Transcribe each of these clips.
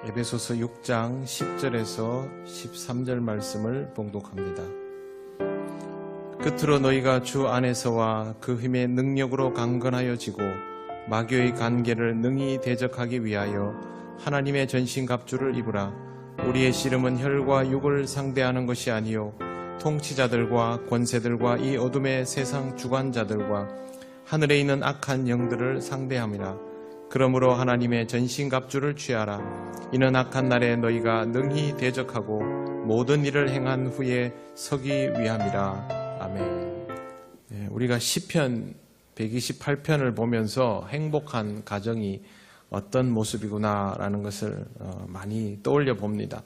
에베소서 6장 10절에서 13절 말씀을 봉독합니다. 끝으로 너희가 주 안에서와 그 힘의 능력으로 강건하여 지고 마귀의 관계를 능히 대적하기 위하여 하나님의 전신갑주를 입으라. 우리의 씨름은 혈과 육을 상대하는 것이 아니요 통치자들과 권세들과 이 어둠의 세상 주관자들과 하늘에 있는 악한 영들을 상대함이라. 그러므로 하나님의 전신갑주를 취하라. 이는 악한 날에 너희가 능히 대적하고 모든 일을 행한 후에 서기 위함이라. 아멘. 우리가 시편 128편을 보면서 행복한 가정이 어떤 모습이구나라는 것을 많이 떠올려 봅니다.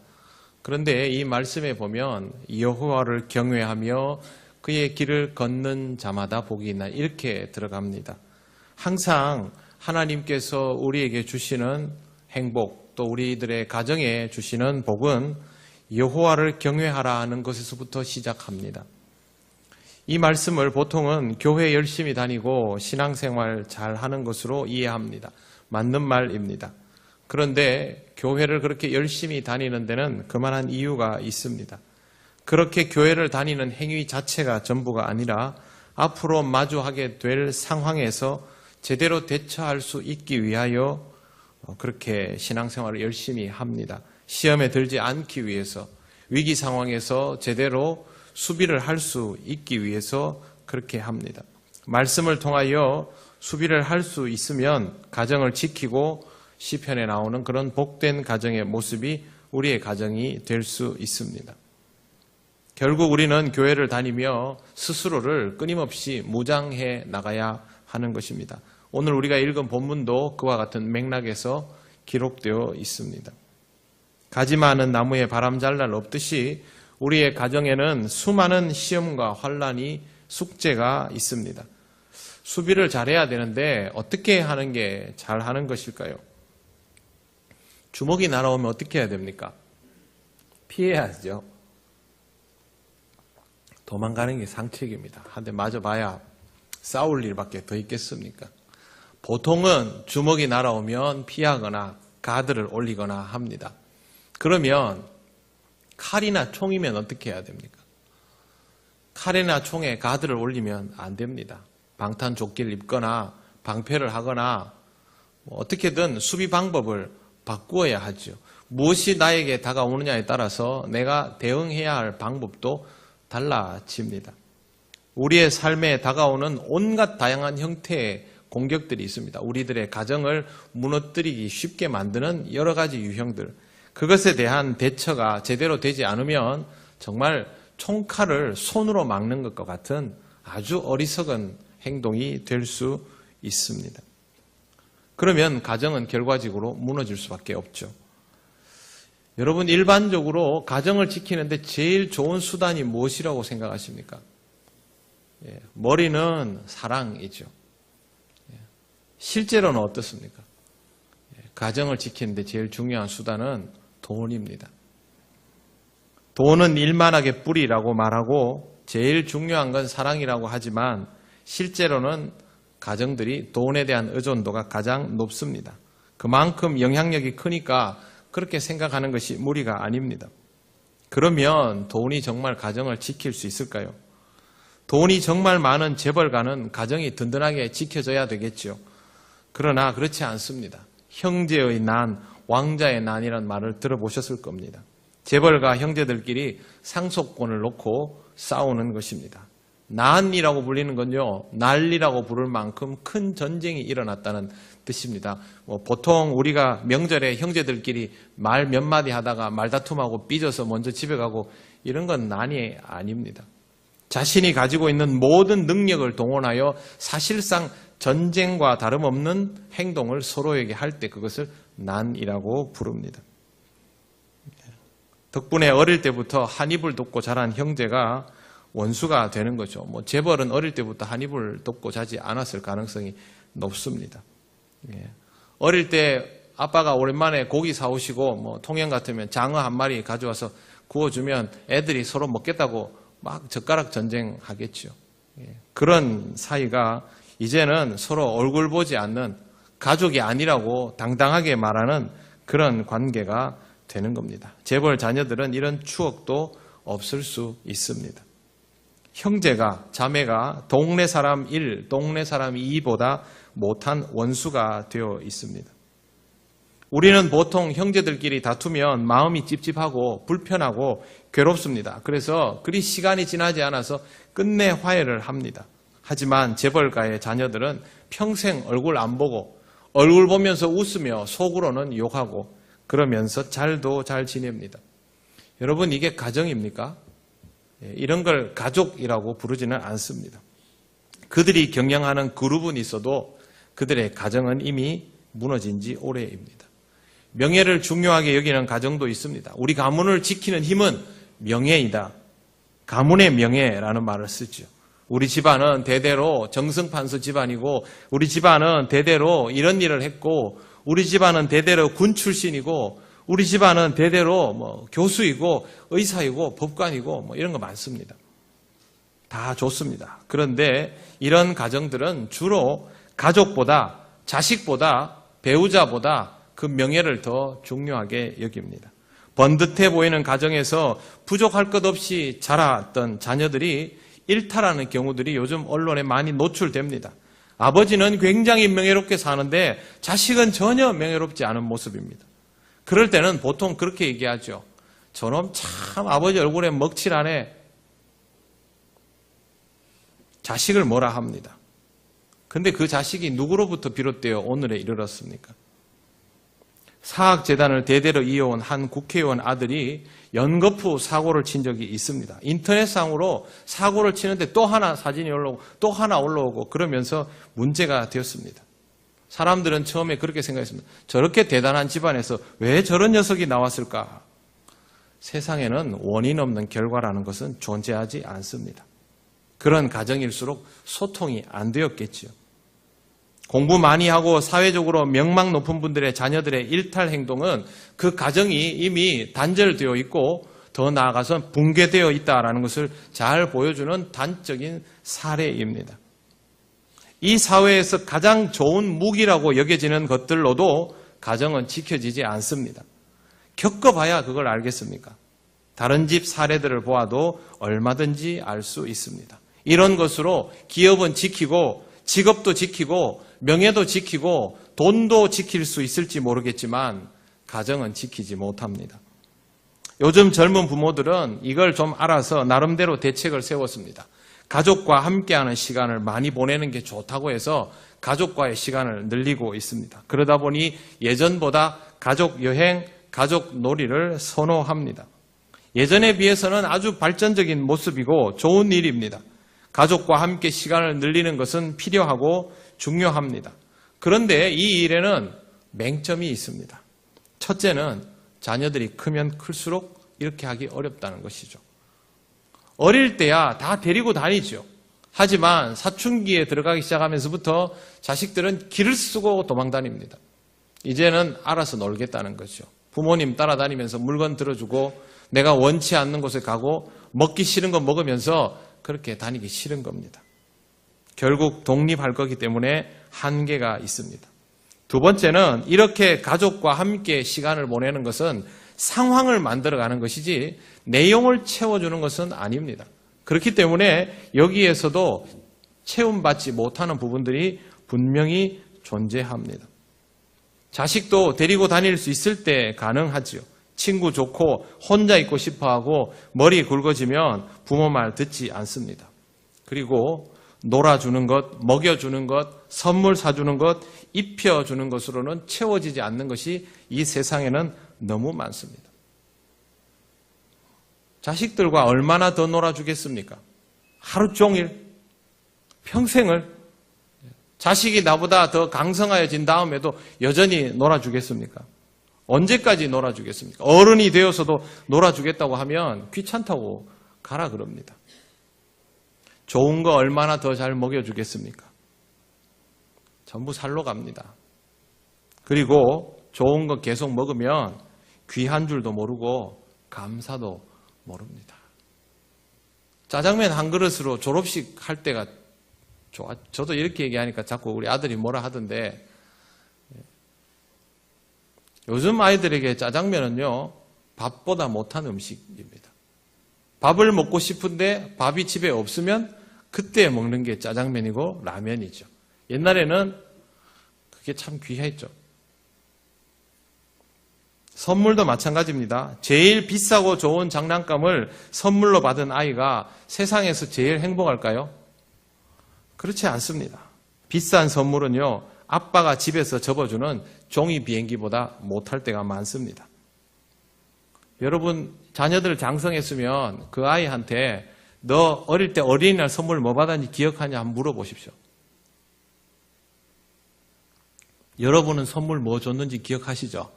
그런데 이 말씀에 보면 여호와를 경외하며 그의 길을 걷는 자마다 복이 있나 이렇게 들어갑니다. 항상 하나님께서 우리에게 주시는 행복, 또 우리들의 가정에 주시는 복은 여호와를 경외하라 하는 것에서부터 시작합니다. 이 말씀을 보통은 교회 열심히 다니고 신앙생활 잘 하는 것으로 이해합니다. 맞는 말입니다. 그런데 교회를 그렇게 열심히 다니는 데는 그만한 이유가 있습니다. 그렇게 교회를 다니는 행위 자체가 전부가 아니라 앞으로 마주하게 될 상황에서 제대로 대처할 수 있기 위하여 그렇게 신앙생활을 열심히 합니다. 시험에 들지 않기 위해서, 위기 상황에서 제대로 수비를 할 수 있기 위해서 그렇게 합니다. 말씀을 통하여 수비를 할 수 있으면 가정을 지키고 시편에 나오는 그런 복된 가정의 모습이 우리의 가정이 될 수 있습니다. 결국 우리는 교회를 다니며 스스로를 끊임없이 무장해 나가야 하는 것입니다. 오늘 우리가 읽은 본문도 그와 같은 맥락에서 기록되어 있습니다. 가지 많은 나무에 바람 잘 날 없듯이 우리의 가정에는 수많은 시험과 환난이 숙제가 있습니다. 수비를 잘해야 되는데 어떻게 하는 게 잘하는 것일까요? 주먹이 날아오면 어떻게 해야 됩니까? 피해야죠. 도망가는 게 상책입니다. 한 대 맞아봐야 싸울 일밖에 더 있겠습니까? 보통은 주먹이 날아오면 피하거나 가드를 올리거나 합니다. 그러면 칼이나 총이면 어떻게 해야 됩니까? 칼이나 총에 가드를 올리면 안 됩니다. 방탄조끼를 입거나 방패를 하거나 어떻게든 수비 방법을 바꾸어야 하죠. 무엇이 나에게 다가오느냐에 따라서 내가 대응해야 할 방법도 달라집니다. 우리의 삶에 다가오는 온갖 다양한 형태의 공격들이 있습니다. 우리들의 가정을 무너뜨리기 쉽게 만드는 여러 가지 유형들. 그것에 대한 대처가 제대로 되지 않으면 정말 총칼을 손으로 막는 것과 같은 아주 어리석은 행동이 될 수 있습니다. 그러면 가정은 결과적으로 무너질 수밖에 없죠. 여러분, 일반적으로 가정을 지키는데 제일 좋은 수단이 무엇이라고 생각하십니까? 머리는 사랑이죠. 실제로는 어떻습니까? 가정을 지키는데 제일 중요한 수단은 돈입니다. 돈은 일만하게 뿌리라고 말하고 제일 중요한 건 사랑이라고 하지만 실제로는 가정들이 돈에 대한 의존도가 가장 높습니다. 그만큼 영향력이 크니까 그렇게 생각하는 것이 무리가 아닙니다. 그러면 돈이 정말 가정을 지킬 수 있을까요? 돈이 정말 많은 재벌가는 가정이 든든하게 지켜져야 되겠죠. 그러나 그렇지 않습니다. 형제의 난, 왕자의 난이라는 말을 들어보셨을 겁니다. 재벌가 형제들끼리 상속권을 놓고 싸우는 것입니다. 난이라고 불리는 건요, 난리라고 부를 만큼 큰 전쟁이 일어났다는 뜻입니다. 보통 우리가 명절에 형제들끼리 말 몇 마디 하다가 말다툼하고 삐져서 먼저 집에 가고 이런 건 난이 아닙니다. 자신이 가지고 있는 모든 능력을 동원하여 사실상 전쟁과 다름없는 행동을 서로에게 할 때 그것을 난이라고 부릅니다. 덕분에 어릴 때부터 한 입을 덮고 자란 형제가 원수가 되는 거죠. 재벌은 어릴 때부터 한 입을 덮고 자지 않았을 가능성이 높습니다. 어릴 때 아빠가 오랜만에 고기 사오시고 통영 같으면 장어 한 마리 가져와서 구워주면 애들이 서로 먹겠다고 막 젓가락 전쟁하겠죠. 그런 사이가 이제는 서로 얼굴 보지 않는 가족이 아니라고 당당하게 말하는 그런 관계가 되는 겁니다. 재벌 자녀들은 이런 추억도 없을 수 있습니다. 형제가, 자매가 동네 사람 1, 동네 사람 2보다 못한 원수가 되어 있습니다. 우리는 보통 형제들끼리 다투면 마음이 찝찝하고 불편하고 괴롭습니다. 그래서 그리 시간이 지나지 않아서 끝내 화해를 합니다. 하지만 재벌가의 자녀들은 평생 얼굴 안 보고 얼굴 보면서 웃으며 속으로는 욕하고 그러면서 잘도 잘 지냅니다. 여러분, 이게 가정입니까? 이런 걸 가족이라고 부르지는 않습니다. 그들이 경영하는 그룹은 있어도 그들의 가정은 이미 무너진 지 오래입니다. 명예를 중요하게 여기는 가정도 있습니다. 우리 가문을 지키는 힘은 명예이다. 가문의 명예라는 말을 쓰죠. 우리 집안은 대대로 정승판서 집안이고 우리 집안은 대대로 이런 일을 했고 우리 집안은 대대로 군 출신이고 우리 집안은 대대로 교수이고 의사이고 법관이고 이런 거 많습니다. 다 좋습니다. 그런데 이런 가정들은 주로 가족보다 자식보다 배우자보다 그 명예를 더 중요하게 여깁니다. 번듯해 보이는 가정에서 부족할 것 없이 자랐던 자녀들이 일탈하는 경우들이 요즘 언론에 많이 노출됩니다. 아버지는 굉장히 명예롭게 사는데 자식은 전혀 명예롭지 않은 모습입니다. 그럴 때는 보통 그렇게 얘기하죠. 저놈 참 아버지 얼굴에 먹칠하네. 자식을 뭐라 합니다. 근데 그 자식이 누구로부터 비롯되어 오늘에 이르렀습니까? 사학재단을 대대로 이어온 한 국회의원 아들이 연거푸 사고를 친 적이 있습니다. 인터넷상으로 사고를 치는데 또 하나 사진이 올라오고 또 하나 올라오고 그러면서 문제가 되었습니다. 사람들은 처음에 그렇게 생각했습니다. 저렇게 대단한 집안에서 왜 저런 녀석이 나왔을까? 세상에는 원인 없는 결과라는 것은 존재하지 않습니다. 그런 가정일수록 소통이 안 되었겠지요. 공부 많이 하고 사회적으로 명망 높은 분들의 자녀들의 일탈 행동은 그 가정이 이미 단절되어 있고 더 나아가서 붕괴되어 있다는 것을 잘 보여주는 단적인 사례입니다. 이 사회에서 가장 좋은 무기라고 여겨지는 것들로도 가정은 지켜지지 않습니다. 겪어봐야 그걸 알겠습니까? 다른 집 사례들을 보아도 얼마든지 알 수 있습니다. 이런 것으로 기업은 지키고 직업도 지키고 명예도 지키고 돈도 지킬 수 있을지 모르겠지만 가정은 지키지 못합니다. 요즘 젊은 부모들은 이걸 좀 알아서 나름대로 대책을 세웠습니다. 가족과 함께하는 시간을 많이 보내는 게 좋다고 해서 가족과의 시간을 늘리고 있습니다. 그러다 보니 예전보다 가족 여행, 가족 놀이를 선호합니다. 예전에 비해서는 아주 발전적인 모습이고 좋은 일입니다. 가족과 함께 시간을 늘리는 것은 필요하고 중요합니다. 그런데 이 일에는 맹점이 있습니다. 첫째는 자녀들이 크면 클수록 이렇게 하기 어렵다는 것이죠. 어릴 때야 다 데리고 다니죠. 하지만 사춘기에 들어가기 시작하면서부터 자식들은 길을 쓰고 도망다닙니다. 이제는 알아서 놀겠다는 거죠. 부모님 따라다니면서 물건 들어주고 내가 원치 않는 곳에 가고 먹기 싫은 거 먹으면서 그렇게 다니기 싫은 겁니다. 결국 독립할 거기 때문에 한계가 있습니다. 두 번째는 이렇게 가족과 함께 시간을 보내는 것은 상황을 만들어가는 것이지 내용을 채워주는 것은 아닙니다. 그렇기 때문에 여기에서도 채움받지 못하는 부분들이 분명히 존재합니다. 자식도 데리고 다닐 수 있을 때 가능하지요. 친구 좋고 혼자 있고 싶어하고 머리 굵어지면 부모 말 듣지 않습니다. 그리고 놀아주는 것, 먹여주는 것, 선물 사주는 것, 입혀주는 것으로는 채워지지 않는 것이 이 세상에는 너무 많습니다. 자식들과 얼마나 더 놀아주겠습니까? 하루 종일, 평생을. 자식이 나보다 더 강성하여진 다음에도 여전히 놀아주겠습니까? 언제까지 놀아주겠습니까? 어른이 되어서도 놀아주겠다고 하면 귀찮다고 가라 그럽니다. 좋은 거 얼마나 더 잘 먹여주겠습니까? 전부 살로 갑니다. 그리고 좋은 거 계속 먹으면 귀한 줄도 모르고 감사도 모릅니다. 짜장면 한 그릇으로 졸업식 할 때가 좋아. 저도 이렇게 얘기하니까 자꾸 우리 아들이 뭐라 하던데 요즘 아이들에게 짜장면은요, 밥보다 못한 음식입니다. 밥을 먹고 싶은데 밥이 집에 없으면 그때 먹는 게 짜장면이고 라면이죠. 옛날에는 그게 참 귀했죠. 선물도 마찬가지입니다. 제일 비싸고 좋은 장난감을 선물로 받은 아이가 세상에서 제일 행복할까요? 그렇지 않습니다. 비싼 선물은요, 아빠가 집에서 접어주는 종이 비행기보다 못할 때가 많습니다. 여러분, 자녀들 장성했으면 그 아이한테 너 어릴 때 어린이날 선물 뭐 받았는지 기억하냐 한번 물어보십시오. 여러분은 선물 뭐 줬는지 기억하시죠?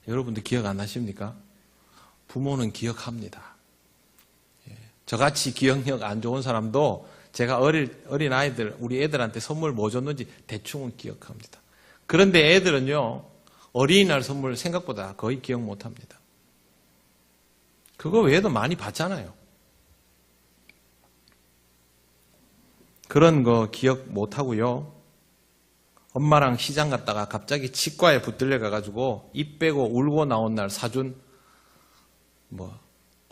여러분들 기억 안 나십니까? 부모는 기억합니다. 저같이 기억력 안 좋은 사람도 제가 어린 아이들, 우리 애들한테 선물 뭐 줬는지 대충은 기억합니다. 그런데 애들은요, 어린이날 선물 생각보다 거의 기억 못 합니다. 그거 외에도 많이 받잖아요. 그런 거 기억 못 하고요. 엄마랑 시장 갔다가 갑자기 치과에 붙들려 가가지고 입 빼고 울고 나온 날 사준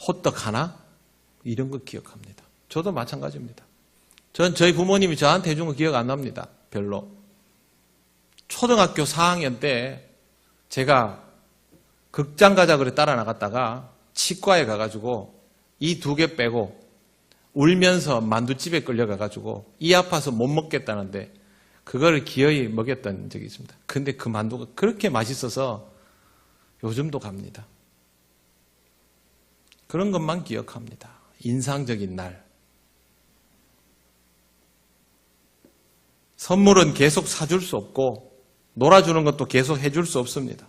호떡 하나? 이런 거 기억합니다. 저도 마찬가지입니다. 저희 부모님이 저한테 해준 거 기억 안 납니다. 별로. 초등학교 4학년 때 제가 극장 가자 그래 따라 나갔다가 치과에 가가지고 이 2개 빼고 울면서 만두집에 끌려가가지고 이 아파서 못 먹겠다는데 그거를 기어이 먹였던 적이 있습니다. 근데 그 만두가 그렇게 맛있어서 요즘도 갑니다. 그런 것만 기억합니다. 인상적인 날. 선물은 계속 사줄 수 없고 놀아주는 것도 계속 해줄 수 없습니다.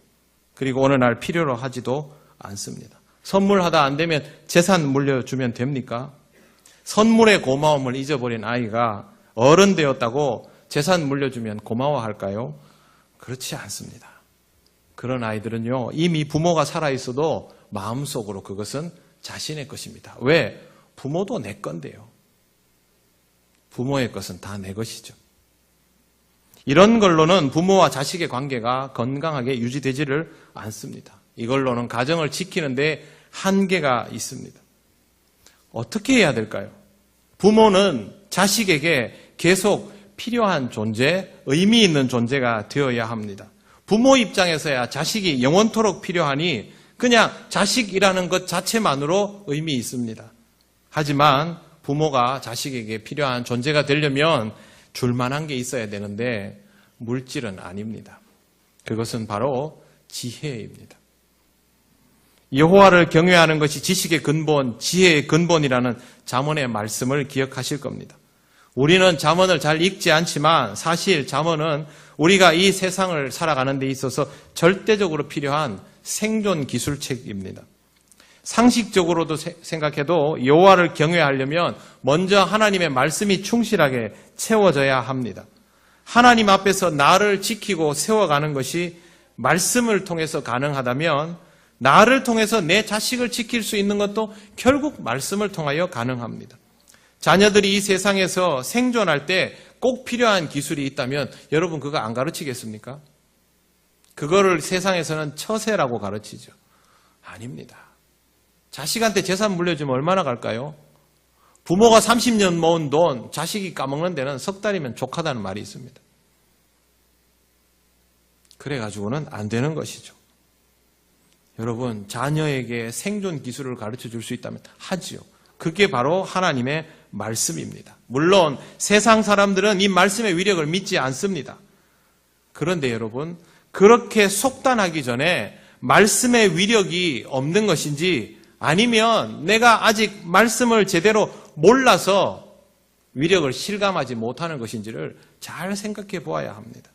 그리고 어느 날 필요로 하지도 않습니다. 선물하다 안 되면 재산 물려주면 됩니까? 선물의 고마움을 잊어버린 아이가 어른 되었다고 재산 물려주면 고마워할까요? 그렇지 않습니다. 그런 아이들은요, 이미 부모가 살아있어도 마음속으로 그것은 자신의 것입니다. 왜? 부모도 내 건데요. 부모의 것은 다 내 것이죠. 이런 걸로는 부모와 자식의 관계가 건강하게 유지되지를 않습니다. 이걸로는 가정을 지키는데 한계가 있습니다. 어떻게 해야 될까요? 부모는 자식에게 계속 필요한 존재, 의미 있는 존재가 되어야 합니다. 부모 입장에서야 자식이 영원토록 필요하니 그냥 자식이라는 것 자체만으로 의미 있습니다. 하지만 부모가 자식에게 필요한 존재가 되려면 줄만한 게 있어야 되는데 물질은 아닙니다. 그것은 바로 지혜입니다. 여호와를 경외하는 것이 지식의 근본, 지혜의 근본이라는 잠언의 말씀을 기억하실 겁니다. 우리는 잠언을 잘 읽지 않지만 사실 잠언은 우리가 이 세상을 살아가는 데 있어서 절대적으로 필요한 생존 기술책입니다. 상식적으로도 생각해도 여호와를 경외하려면 먼저 하나님의 말씀이 충실하게 채워져야 합니다. 하나님 앞에서 나를 지키고 세워가는 것이 말씀을 통해서 가능하다면 나를 통해서 내 자식을 지킬 수 있는 것도 결국 말씀을 통하여 가능합니다. 자녀들이 이 세상에서 생존할 때 꼭 필요한 기술이 있다면 여러분 그거 안 가르치겠습니까? 그거를 세상에서는 처세라고 가르치죠. 아닙니다. 자식한테 재산 물려주면 얼마나 갈까요? 부모가 30년 모은 돈 자식이 까먹는 데는 석 달이면 족하다는 말이 있습니다. 그래가지고는 안 되는 것이죠. 여러분, 자녀에게 생존 기술을 가르쳐 줄 수 있다면 하지요. 그게 바로 하나님의 말씀입니다. 물론 세상 사람들은 이 말씀의 위력을 믿지 않습니다. 그런데 여러분, 그렇게 속단하기 전에 말씀의 위력이 없는 것인지 아니면 내가 아직 말씀을 제대로 몰라서 위력을 실감하지 못하는 것인지를 잘 생각해 보아야 합니다.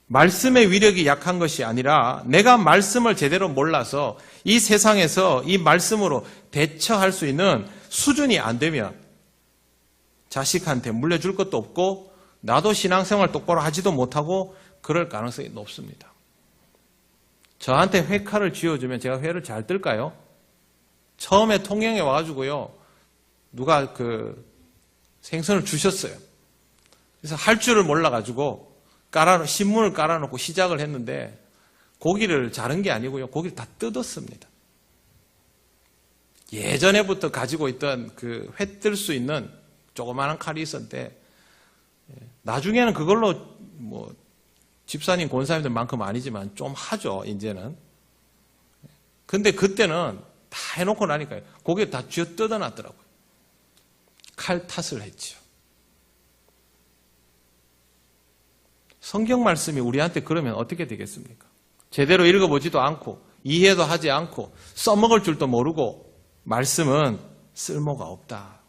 말씀의 위력이 약한 것이 아니라 내가 말씀을 제대로 몰라서 이 세상에서 이 말씀으로 대처할 수 있는 수준이 안 되면 자식한테 물려줄 것도 없고 나도 신앙생활 똑바로 하지도 못하고 그럴 가능성이 높습니다. 저한테 회칼을 쥐어주면 제가 회를 잘 뜰까요? 처음에 통영에 와가지고요, 누가 생선을 주셨어요. 그래서 할 줄을 몰라가지고 신문을 깔아놓고 시작을 했는데 고기를 자른 게 아니고요. 고기를 다 뜯었습니다. 예전에부터 가지고 있던 그 회 뜰 수 있는 조그마한 칼이 있었는데 나중에는 그걸로 뭐 집사님, 권사님들만큼 아니지만 좀 하죠, 이제는. 근데 그때는 다 해놓고 나니까요. 고기를 다 쥐어 뜯어놨더라고요. 칼 탓을 했죠. 성경 말씀이 우리한테 그러면 어떻게 되겠습니까? 제대로 읽어보지도 않고 이해도 하지 않고 써먹을 줄도 모르고 말씀은 쓸모가 없다.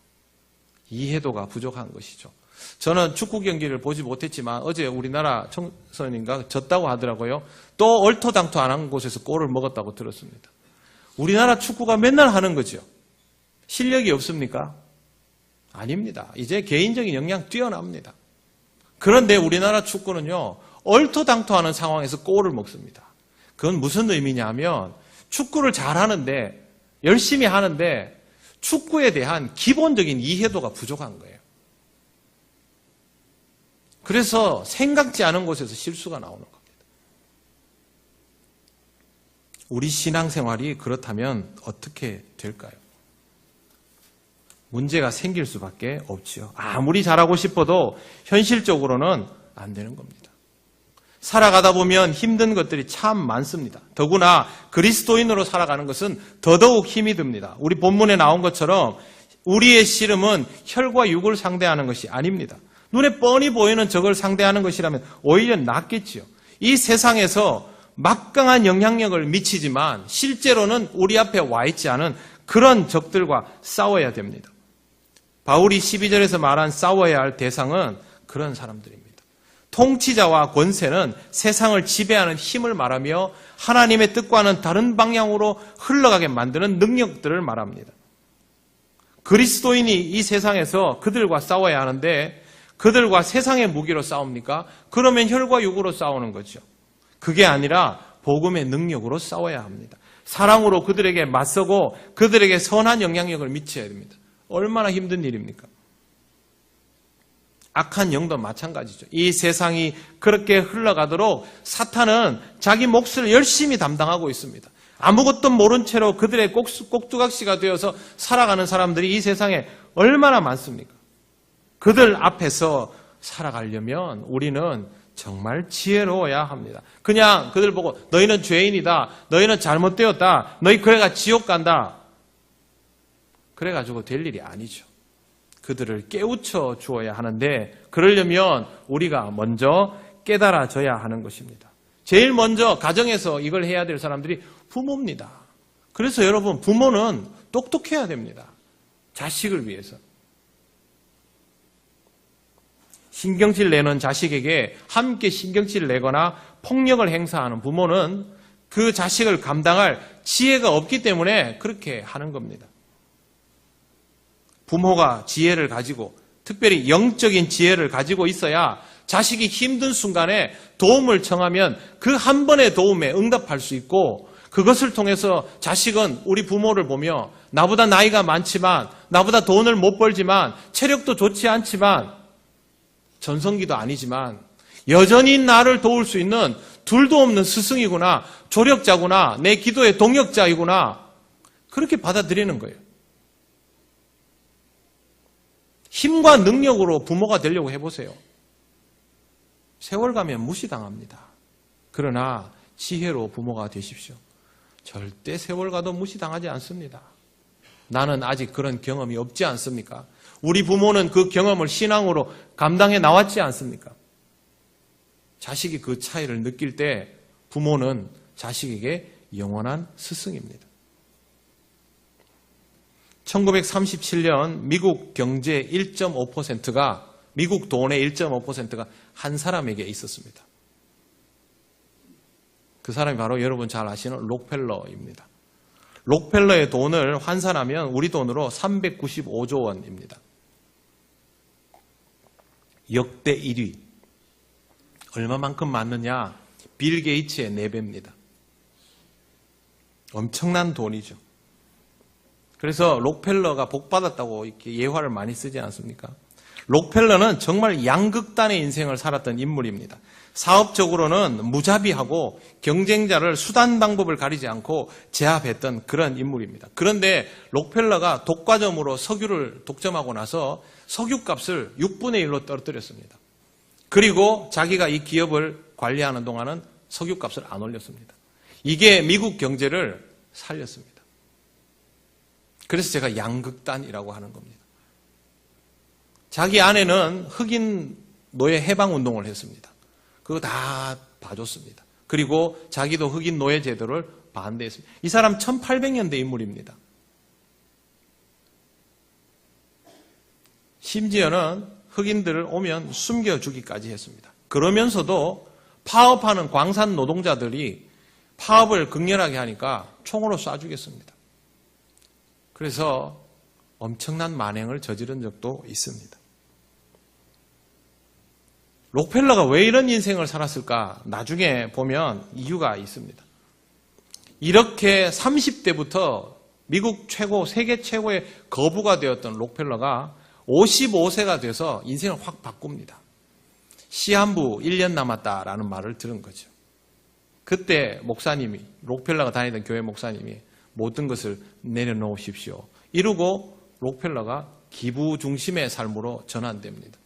이해도가 부족한 것이죠. 저는 축구 경기를 보지 못했지만 어제 우리나라 청소년인가 졌다고 하더라고요. 또 얼토당토 안 한 곳에서 골을 먹었다고 들었습니다. 우리나라 축구가 맨날 하는 거죠. 실력이 없습니까? 아닙니다. 이제 개인적인 역량 뛰어납니다. 그런데 우리나라 축구는요, 얼토당토하는 상황에서 골을 먹습니다. 그건 무슨 의미냐면 축구를 잘하는데 열심히 하는데 축구에 대한 기본적인 이해도가 부족한 거예요. 그래서 생각지 않은 곳에서 실수가 나오는 겁니다. 우리 신앙생활이 그렇다면 어떻게 될까요? 문제가 생길 수밖에 없지요. 아무리 잘하고 싶어도 현실적으로는 안 되는 겁니다. 살아가다 보면 힘든 것들이 참 많습니다. 더구나 그리스도인으로 살아가는 것은 더더욱 힘이 듭니다. 우리 본문에 나온 것처럼 우리의 씨름은 혈과 육을 상대하는 것이 아닙니다. 눈에 뻔히 보이는 적을 상대하는 것이라면 오히려 낫겠지요. 이 세상에서 막강한 영향력을 미치지만 실제로는 우리 앞에 와 있지 않은 그런 적들과 싸워야 됩니다. 바울이 12절에서 말한 싸워야 할 대상은 그런 사람들입니다. 통치자와 권세는 세상을 지배하는 힘을 말하며 하나님의 뜻과는 다른 방향으로 흘러가게 만드는 능력들을 말합니다. 그리스도인이 이 세상에서 그들과 싸워야 하는데 그들과 세상의 무기로 싸웁니까? 그러면 혈과 육으로 싸우는 거죠. 그게 아니라 복음의 능력으로 싸워야 합니다. 사랑으로 그들에게 맞서고 그들에게 선한 영향력을 미쳐야 됩니다. 얼마나 힘든 일입니까? 악한 영도 마찬가지죠. 이 세상이 그렇게 흘러가도록 사탄은 자기 몫을 열심히 담당하고 있습니다. 아무것도 모른 채로 그들의 꼭두각시가 되어서 살아가는 사람들이 이 세상에 얼마나 많습니까? 그들 앞에서 살아가려면 우리는 정말 지혜로워야 합니다. 그냥 그들 보고 너희는 죄인이다, 너희는 잘못되었다, 너희 그래가 지옥 간다, 그래가지고 될 일이 아니죠. 그들을 깨우쳐 주어야 하는데 그러려면 우리가 먼저 깨달아져야 하는 것입니다. 제일 먼저 가정에서 이걸 해야 될 사람들이 부모입니다. 그래서 여러분, 부모는 똑똑해야 됩니다. 자식을 위해서. 신경질 내는 자식에게 함께 신경질 내거나 폭력을 행사하는 부모는 그 자식을 감당할 지혜가 없기 때문에 그렇게 하는 겁니다. 부모가 지혜를 가지고, 특별히 영적인 지혜를 가지고 있어야 자식이 힘든 순간에 도움을 청하면 그 한 번의 도움에 응답할 수 있고, 그것을 통해서 자식은 우리 부모를 보며 나보다 나이가 많지만, 나보다 돈을 못 벌지만, 체력도 좋지 않지만, 전성기도 아니지만 여전히 나를 도울 수 있는 둘도 없는 스승이구나, 조력자구나, 내 기도의 동역자이구나, 그렇게 받아들이는 거예요. 힘과 능력으로 부모가 되려고 해보세요. 세월 가면 무시당합니다. 그러나 지혜로 부모가 되십시오. 절대 세월 가도 무시당하지 않습니다. 나는 아직 그런 경험이 없지 않습니까? 우리 부모는 그 경험을 신앙으로 감당해 나왔지 않습니까? 자식이 그 차이를 느낄 때 부모는 자식에게 영원한 스승입니다. 1937년 미국 경제 1.5%가, 미국 돈의 1.5%가 한 사람에게 있었습니다. 그 사람이 바로 여러분 잘 아시는 록펠러입니다. 록펠러의 돈을 환산하면 우리 돈으로 395조 원입니다. 역대 1위. 얼마만큼 많느냐? 빌 게이츠의 4배입니다. 엄청난 돈이죠. 그래서 록펠러가 복 받았다고 이렇게 예화를 많이 쓰지 않습니까? 록펠러는 정말 양극단의 인생을 살았던 인물입니다. 사업적으로는 무자비하고 경쟁자를 수단 방법을 가리지 않고 제압했던 그런 인물입니다. 그런데 록펠러가 독과점으로 석유를 독점하고 나서 석유값을 6분의 1로 떨어뜨렸습니다. 그리고 자기가 이 기업을 관리하는 동안은 석유값을 안 올렸습니다. 이게 미국 경제를 살렸습니다. 그래서 제가 양극단이라고 하는 겁니다. 자기 아내는 흑인 노예 해방 운동을 했습니다. 그거 다 봐줬습니다. 그리고 자기도 흑인 노예 제도를 반대했습니다. 이 사람 1800년대 인물입니다. 심지어는 흑인들을 오면 숨겨주기까지 했습니다. 그러면서도 파업하는 광산 노동자들이 파업을 극렬하게 하니까 총으로 쏴주겠습니다. 그래서 엄청난 만행을 저지른 적도 있습니다. 록펠러가 왜 이런 인생을 살았을까? 나중에 보면 이유가 있습니다. 이렇게 30대부터 미국 최고, 세계 최고의 거부가 되었던 록펠러가 55세가 돼서 인생을 확 바꿉니다. 시한부 1년 남았다라는 말을 들은 거죠. 그때 목사님이, 록펠러가 다니던 교회 목사님이 모든 것을 내려놓으십시오. 이러고 록펠러가 기부 중심의 삶으로 전환됩니다.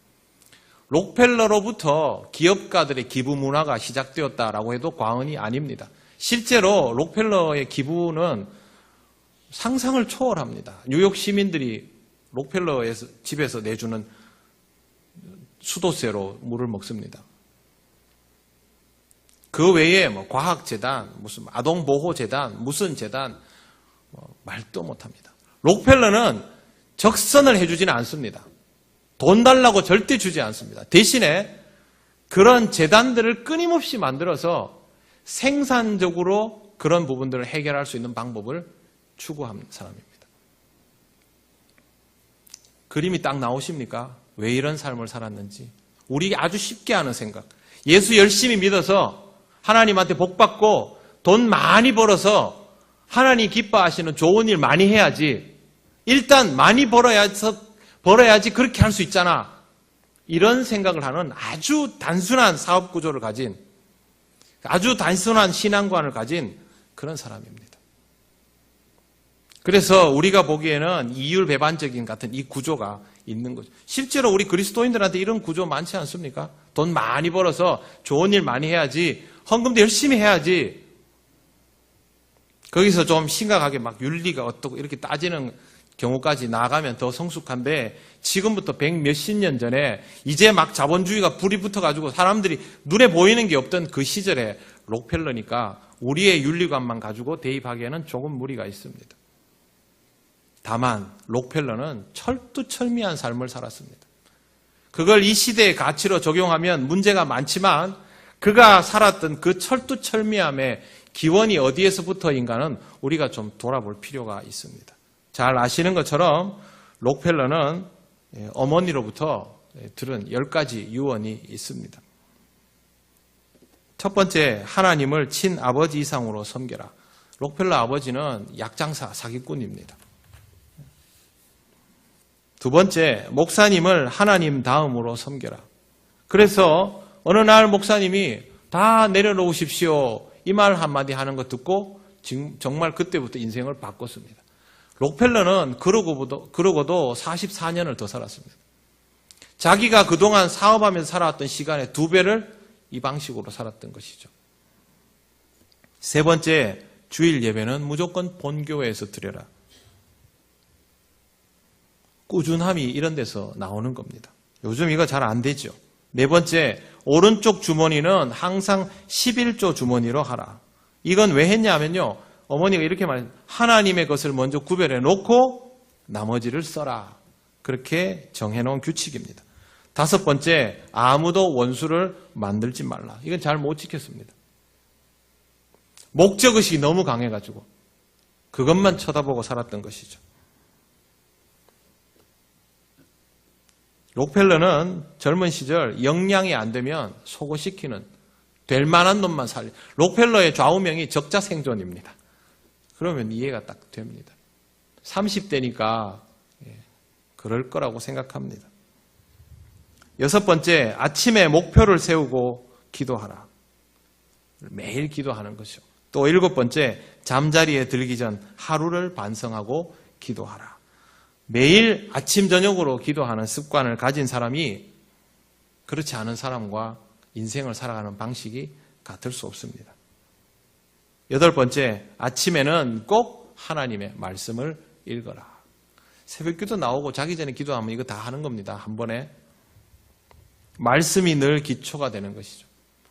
록펠러로부터 기업가들의 기부 문화가 시작되었다라고 해도 과언이 아닙니다. 실제로 록펠러의 기부는 상상을 초월합니다. 뉴욕 시민들이 록펠러의 집에서 내주는 수도세로 물을 먹습니다. 그 외에 과학재단, 무슨 아동보호재단, 무슨 재단, 말도 못합니다. 록펠러는 적선을 해주지는 않습니다. 돈 달라고 절대 주지 않습니다. 대신에 그런 재단들을 끊임없이 만들어서 생산적으로 그런 부분들을 해결할 수 있는 방법을 추구하는 사람입니다. 그림이 딱 나오십니까? 왜 이런 삶을 살았는지. 우리 아주 쉽게 하는 생각. 예수 열심히 믿어서 하나님한테 복받고 돈 많이 벌어서 하나님 기뻐하시는 좋은 일 많이 해야지. 일단 많이 벌어야지 그렇게 할 수 있잖아. 이런 생각을 하는 아주 단순한 사업 구조를 가진, 아주 단순한 신앙관을 가진 그런 사람입니다. 그래서 우리가 보기에는 이율배반적인 같은 이 구조가 있는 거죠. 실제로 우리 그리스도인들한테 이런 구조 많지 않습니까? 돈 많이 벌어서 좋은 일 많이 해야지, 헌금도 열심히 해야지. 거기서 좀 심각하게 막 윤리가 어떻고 이렇게 따지는 경우까지 나가면 더 성숙한데, 지금부터 100 몇십 년 전에 이제 막 자본주의가 불이 붙어가지고 사람들이 눈에 보이는 게 없던 그 시절에 록펠러니까 우리의 윤리관만 가지고 대입하기에는 조금 무리가 있습니다. 다만 록펠러는 철두철미한 삶을 살았습니다. 그걸 이 시대의 가치로 적용하면 문제가 많지만 그가 살았던 그 철두철미함의 기원이 어디에서부터인가는 우리가 좀 돌아볼 필요가 있습니다. 잘 아시는 것처럼 록펠러는 어머니로부터 들은 10가지 유언이 있습니다. 첫 번째, 하나님을 친아버지 이상으로 섬겨라. 록펠러 아버지는 약장사, 사기꾼입니다. 두 번째, 목사님을 하나님 다음으로 섬겨라. 그래서 어느 날 목사님이 다 내려놓으십시오. 이 말 한마디 하는 거 듣고 정말 그때부터 인생을 바꿨습니다. 록펠러는 그러고도 44년을 더 살았습니다. 자기가 그동안 사업하면서 살아왔던 시간의 2배를 이 방식으로 살았던 것이죠. 세 번째, 주일 예배는 무조건 본교회에서 드려라. 꾸준함이 이런 데서 나오는 겁니다. 요즘 이거 잘 안 되죠. 네 번째, 오른쪽 주머니는 항상 11조 주머니로 하라. 이건 왜 했냐면요, 어머니가 이렇게 말해요. 하나님의 것을 먼저 구별해 놓고 나머지를 써라. 그렇게 정해놓은 규칙입니다. 다섯 번째, 아무도 원수를 만들지 말라. 이건 잘 못 지켰습니다. 목적의식이 너무 강해가지고 그것만 쳐다보고 살았던 것이죠. 록펠러는 젊은 시절 역량이 안 되면 소거시키는, 될 만한 놈만 살려. 록펠러의 좌우명이 적자생존입니다. 그러면 이해가 딱 됩니다. 30대니까 그럴 거라고 생각합니다. 6번째, 아침에 목표를 세우고 기도하라. 매일 기도하는 것이죠. 또 7번째, 잠자리에 들기 전 하루를 반성하고 기도하라. 매일 아침 저녁으로 기도하는 습관을 가진 사람이 그렇지 않은 사람과 인생을 살아가는 방식이 같을 수 없습니다. 8번째, 아침에는 꼭 하나님의 말씀을 읽어라. 새벽기도 나오고 자기 전에 기도하면 이거 다 하는 겁니다. 한 번에. 말씀이 늘 기초가 되는 것이죠.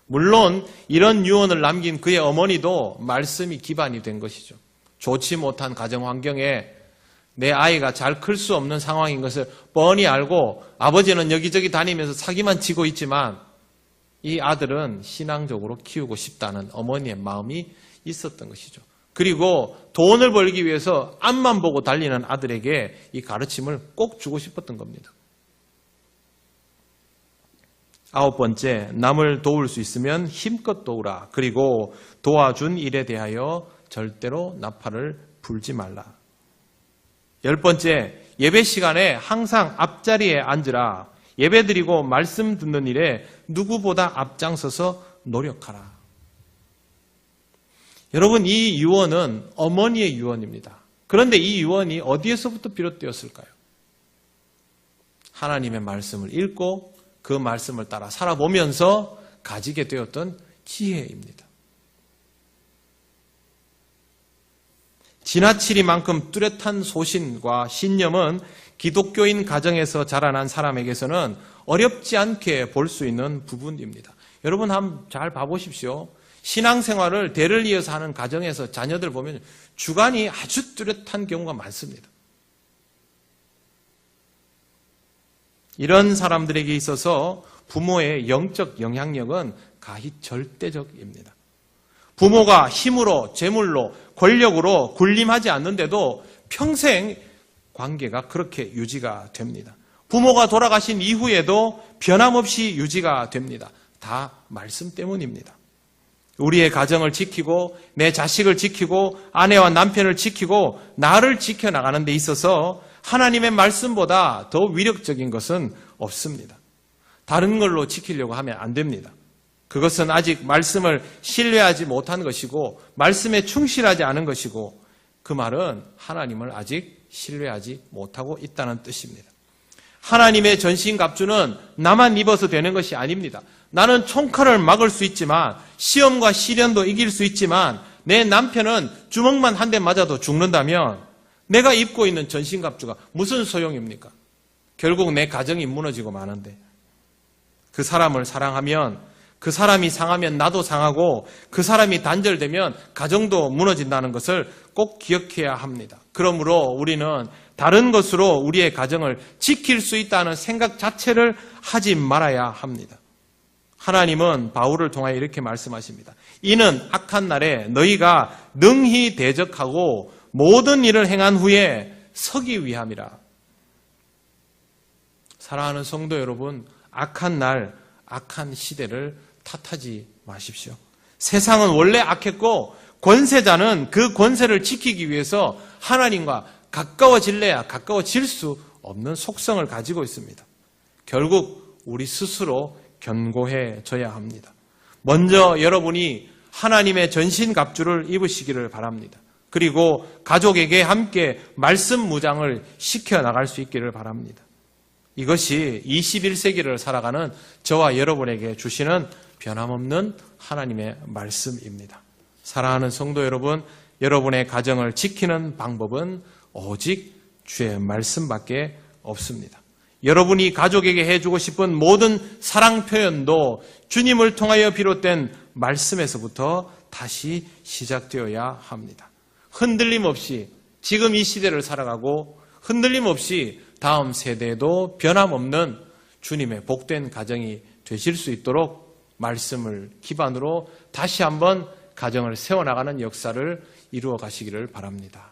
물론 이런 유언을 남긴 그의 어머니도 말씀이 기반이 된 것이죠. 좋지 못한 가정 환경에 내 아이가 잘 클 수 없는 상황인 것을 뻔히 알고 아버지는 여기저기 다니면서 사기만 치고 있지만 이 아들은 신앙적으로 키우고 싶다는 어머니의 마음이 있었던 것이죠. 그리고 돈을 벌기 위해서 앞만 보고 달리는 아들에게 이 가르침을 꼭 주고 싶었던 겁니다. 9번째, 남을 도울 수 있으면 힘껏 도우라. 그리고 도와준 일에 대하여 절대로 나팔을 불지 말라. 10번째, 예배 시간에 항상 앞자리에 앉으라. 예배 드리고 말씀 듣는 일에 누구보다 앞장서서 노력하라. 여러분, 이 유언은 어머니의 유언입니다. 그런데 이 유언이 어디에서부터 비롯되었을까요? 하나님의 말씀을 읽고 그 말씀을 따라 살아보면서 가지게 되었던 지혜입니다. 지나치리만큼 뚜렷한 소신과 신념은 기독교인 가정에서 자라난 사람에게서는 어렵지 않게 볼 수 있는 부분입니다. 여러분 한번 잘 봐보십시오. 신앙생활을 대를 이어서 하는 가정에서 자녀들 보면 주관이 아주 뚜렷한 경우가 많습니다. 이런 사람들에게 있어서 부모의 영적 영향력은 가히 절대적입니다. 부모가 힘으로, 재물로, 권력으로 군림하지 않는데도 평생 관계가 그렇게 유지가 됩니다. 부모가 돌아가신 이후에도 변함없이 유지가 됩니다. 다 말씀 때문입니다. 우리의 가정을 지키고 내 자식을 지키고 아내와 남편을 지키고 나를 지켜나가는 데 있어서 하나님의 말씀보다 더 위력적인 것은 없습니다. 다른 걸로 지키려고 하면 안 됩니다. 그것은 아직 말씀을 신뢰하지 못한 것이고 말씀에 충실하지 않은 것이고 그 말은 하나님을 아직 신뢰하지 못하고 있다는 뜻입니다. 하나님의 전신갑주는 나만 입어서 되는 것이 아닙니다. 나는 총칼을 막을 수 있지만 시험과 시련도 이길 수 있지만 내 남편은 주먹만 한 대 맞아도 죽는다면 내가 입고 있는 전신갑주가 무슨 소용입니까? 결국 내 가정이 무너지고 마는데 그 사람을 사랑하면 그 사람이 상하면 나도 상하고 그 사람이 단절되면 가정도 무너진다는 것을 꼭 기억해야 합니다. 그러므로 우리는 다른 것으로 우리의 가정을 지킬 수 있다는 생각 자체를 하지 말아야 합니다. 하나님은 바울을 통하여 이렇게 말씀하십니다. 이는 악한 날에 너희가 능히 대적하고 모든 일을 행한 후에 서기 위함이라. 사랑하는 성도 여러분, 악한 날, 악한 시대를 탓하지 마십시오. 세상은 원래 악했고 권세자는 그 권세를 지키기 위해서 하나님과 가까워질래야 가까워질 수 없는 속성을 가지고 있습니다. 결국 우리 스스로 견고해져야 합니다. 먼저 여러분이 하나님의 전신갑주를 입으시기를 바랍니다. 그리고 가족에게 함께 말씀 무장을 시켜나갈 수 있기를 바랍니다. 이것이 21세기를 살아가는 저와 여러분에게 주시는 변함없는 하나님의 말씀입니다. 사랑하는 성도 여러분, 여러분의 가정을 지키는 방법은 오직 주의 말씀밖에 없습니다. 여러분이 가족에게 해주고 싶은 모든 사랑 표현도 주님을 통하여 비롯된 말씀에서부터 다시 시작되어야 합니다. 흔들림 없이 지금 이 시대를 살아가고 흔들림 없이 다음 세대에도 변함없는 주님의 복된 가정이 되실 수 있도록 말씀을 기반으로 다시 한번 가정을 세워나가는 역사를 이루어 가시기를 바랍니다.